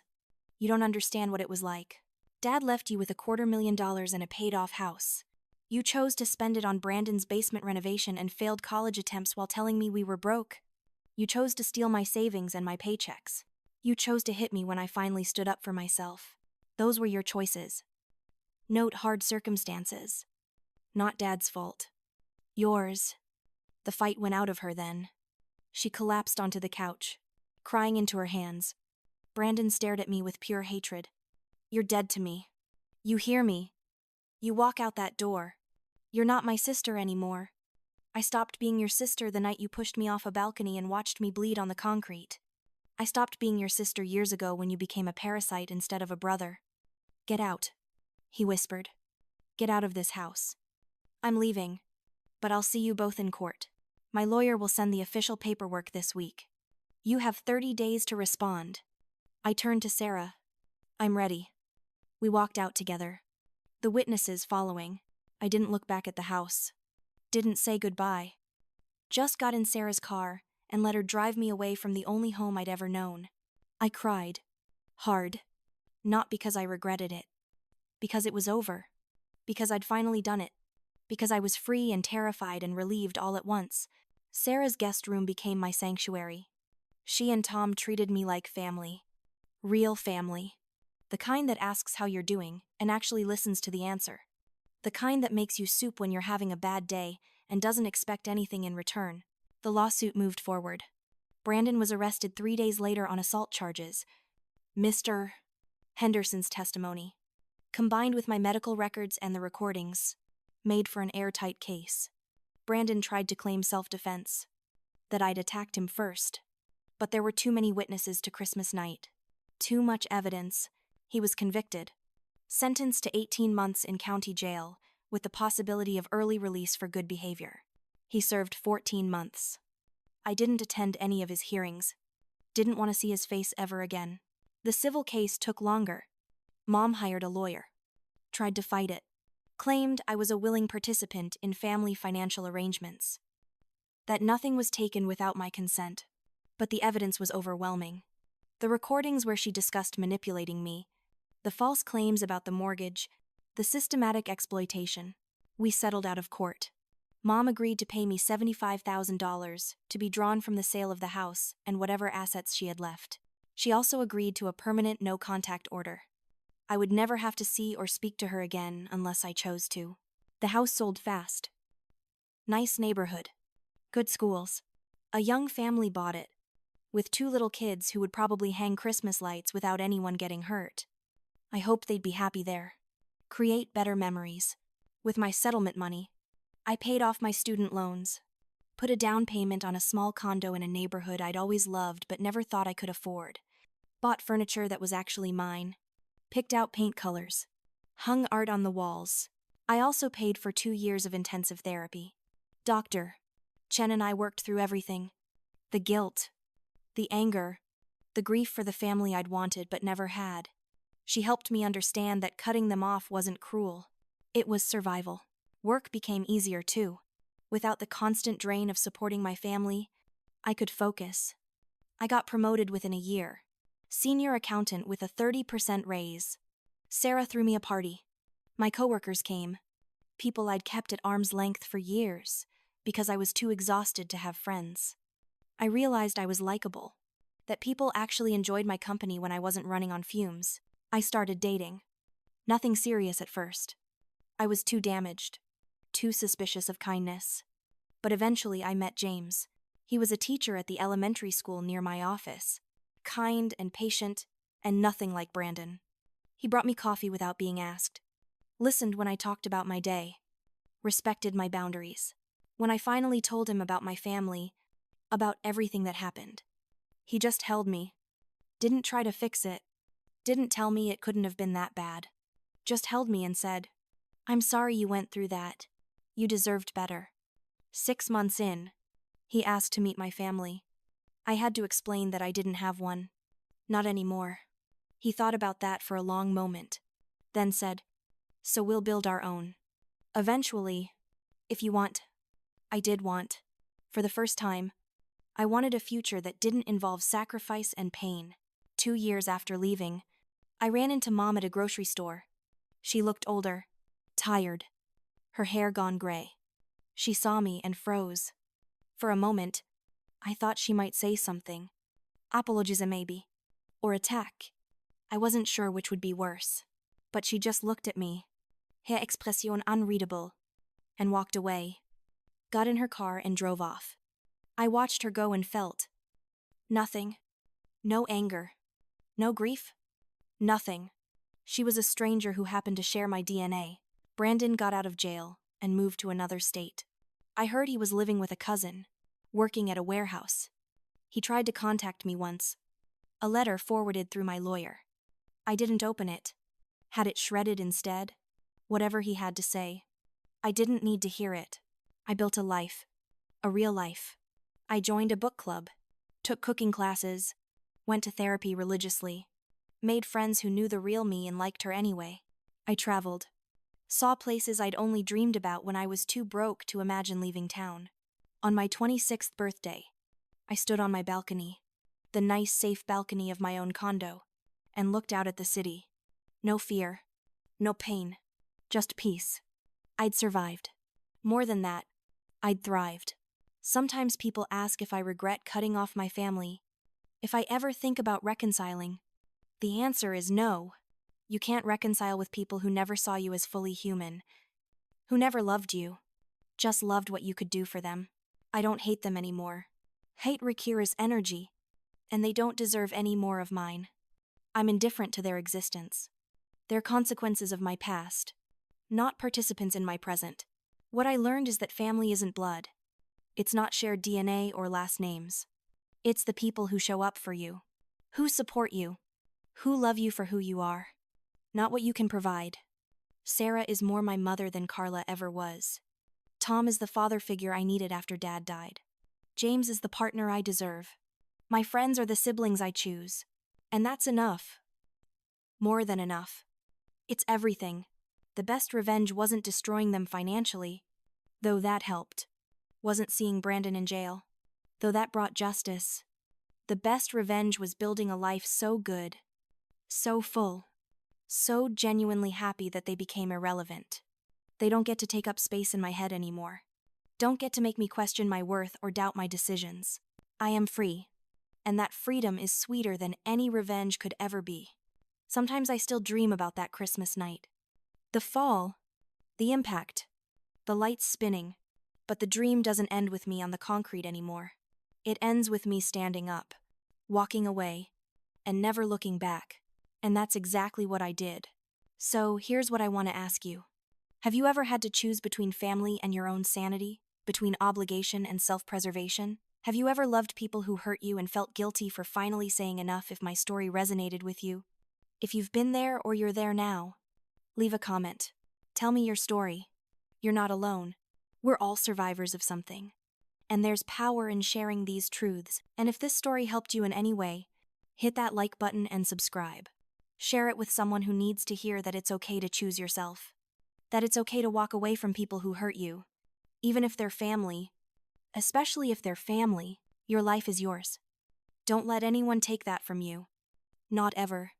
You don't understand what it was like. Dad left you with $250,000 and a paid-off house. You chose to spend it on Brandon's basement renovation and failed college attempts while telling me we were broke. You chose to steal my savings and my paychecks. You chose to hit me when I finally stood up for myself. Those were your choices. Note hard circumstances. Not Dad's fault. Yours. The fight went out of her then. She collapsed onto the couch, crying into her hands. Brandon stared at me with pure hatred. You're dead to me. You hear me? You walk out that door. You're not my sister anymore. I stopped being your sister the night you pushed me off a balcony and watched me bleed on the concrete. I stopped being your sister years ago when you became a parasite instead of a brother. Get out, he whispered. Get out of this house. I'm leaving, but I'll see you both in court. My lawyer will send the official paperwork this week. You have 30 days to respond. I turned to Sarah. I'm ready. We walked out together. The witnesses following. I didn't look back at the house. Didn't say goodbye. Just got in Sarah's car and let her drive me away from the only home I'd ever known. I cried. Hard. Not because I regretted it. Because it was over. Because I'd finally done it. Because I was free and terrified and relieved all at once. Sarah's guest room became my sanctuary. She and Tom treated me like family. Real family. The kind that asks how you're doing and actually listens to the answer. The kind that makes you soup when you're having a bad day and doesn't expect anything in return. The lawsuit moved forward. Brandon was arrested 3 days later on assault charges. Mr. Henderson's testimony, combined with my medical records and the recordings, made for an airtight case. Brandon tried to claim self-defense, that I'd attacked him first. But there were too many witnesses to Christmas night. Too much evidence. He was convicted. Sentenced to 18 months in county jail, with the possibility of early release for good behavior. He served 14 months. I didn't attend any of his hearings. Didn't want to see his face ever again. The civil case took longer. Mom hired a lawyer. Tried to fight it. Claimed I was a willing participant in family financial arrangements. That nothing was taken without my consent. But the evidence was overwhelming. The recordings where she discussed manipulating me, the false claims about the mortgage, the systematic exploitation. We settled out of court. Mom agreed to pay me $75,000 to be drawn from the sale of the house and whatever assets she had left. She also agreed to a permanent no-contact order. I would never have to see or speak to her again unless I chose to. The house sold fast. Nice neighborhood. Good schools. A young family bought it, with 2 little kids who would probably hang Christmas lights without anyone getting hurt. I hoped they'd be happy there. Create better memories. With my settlement money, I paid off my student loans, put a down payment on a small condo in a neighborhood I'd always loved but never thought I could afford, bought furniture that was actually mine, picked out paint colors, hung art on the walls. I also paid for 2 years of intensive therapy. Doctor Chen and I worked through everything. The guilt, the anger, the grief for the family I'd wanted but never had. She helped me understand that cutting them off wasn't cruel. It was survival. Work became easier too. Without the constant drain of supporting my family, I could focus. I got promoted within a year. Senior accountant with a 30% raise. Sarah threw me a party. My coworkers came. People I'd kept at arm's length for years because I was too exhausted to have friends. I realized I was likable, that people actually enjoyed my company when I wasn't running on fumes. I started dating. Nothing serious at first. I was too damaged, too suspicious of kindness. But eventually I met James. He was a teacher at the elementary school near my office. Kind and patient, and nothing like Brandon. He brought me coffee without being asked. Listened when I talked about my day. Respected my boundaries. When I finally told him about my family, about everything that happened, he just held me. Didn't try to fix it. Didn't tell me it couldn't have been that bad. Just held me and said, "I'm sorry you went through that. You deserved better." 6 months in, he asked to meet my family. I had to explain that I didn't have one. Not anymore. He thought about that for a long moment, then said, "So we'll build our own. Eventually, if you want." I did want. For the first time, I wanted a future that didn't involve sacrifice and pain. 2 years after leaving, I ran into Mom at a grocery store. She looked older, tired, her hair gone gray. She saw me and froze. For a moment, I thought she might say something. Apologize maybe. Or attack. I wasn't sure which would be worse. But she just looked at me, her expression unreadable, and walked away. Got in her car and drove off. I watched her go and felt nothing. No anger. No grief. Nothing. She was a stranger who happened to share my DNA. Brandon got out of jail and moved to another state. I heard he was living with a cousin, working at a warehouse. He tried to contact me once. A letter forwarded through my lawyer. I didn't open it. Had it shredded instead. Whatever he had to say. I didn't need to hear it. I built a life. A real life. I joined a book club. Took cooking classes. Went to therapy religiously. Made friends who knew the real me and liked her anyway. I traveled. Saw places I'd only dreamed about when I was too broke to imagine leaving town. On my 26th birthday, I stood on my balcony, the nice, safe balcony of my own condo, and looked out at the city. No fear. No pain. Just peace. I'd survived. More than that, I'd thrived. Sometimes people ask if I regret cutting off my family, if I ever think about reconciling. The answer is no. You can't reconcile with people who never saw you as fully human, who never loved you, just loved what you could do for them. I don't hate them anymore. Hate requires energy, and they don't deserve any more of mine. I'm indifferent to their existence. They're consequences of my past, not participants in my present. What I learned is that family isn't blood. It's not shared DNA or last names. It's the people who show up for you, who support you, who love you for who you are, not what you can provide. Sarah is more my mother than Carla ever was. Tom is the father figure I needed after Dad died. James is the partner I deserve. My friends are the siblings I choose. And that's enough. More than enough. It's everything. The best revenge wasn't destroying them financially, though that helped. Wasn't seeing Brandon in jail, though that brought justice. The best revenge was building a life so good, so full, so genuinely happy that they became irrelevant. They don't get to take up space in my head anymore. Don't get to make me question my worth or doubt my decisions. I am free, and that freedom is sweeter than any revenge could ever be. Sometimes I still dream about that Christmas night. The fall, the impact, the lights spinning, but the dream doesn't end with me on the concrete anymore. It ends with me standing up, walking away, and never looking back. And that's exactly what I did. So here's what I want to ask you. Have you ever had to choose between family and your own sanity? Between obligation and self-preservation? Have you ever loved people who hurt you and felt guilty for finally saying enough if my story resonated with you? If you've been there or you're there now, leave a comment. Tell me your story. You're not alone. We're all survivors of something. And there's power in sharing these truths. And if this story helped you in any way, hit that like button and subscribe. Share it with someone who needs to hear that it's okay to choose yourself. That it's okay to walk away from people who hurt you. Even if they're family, especially if they're family, your life is yours. Don't let anyone take that from you. Not ever.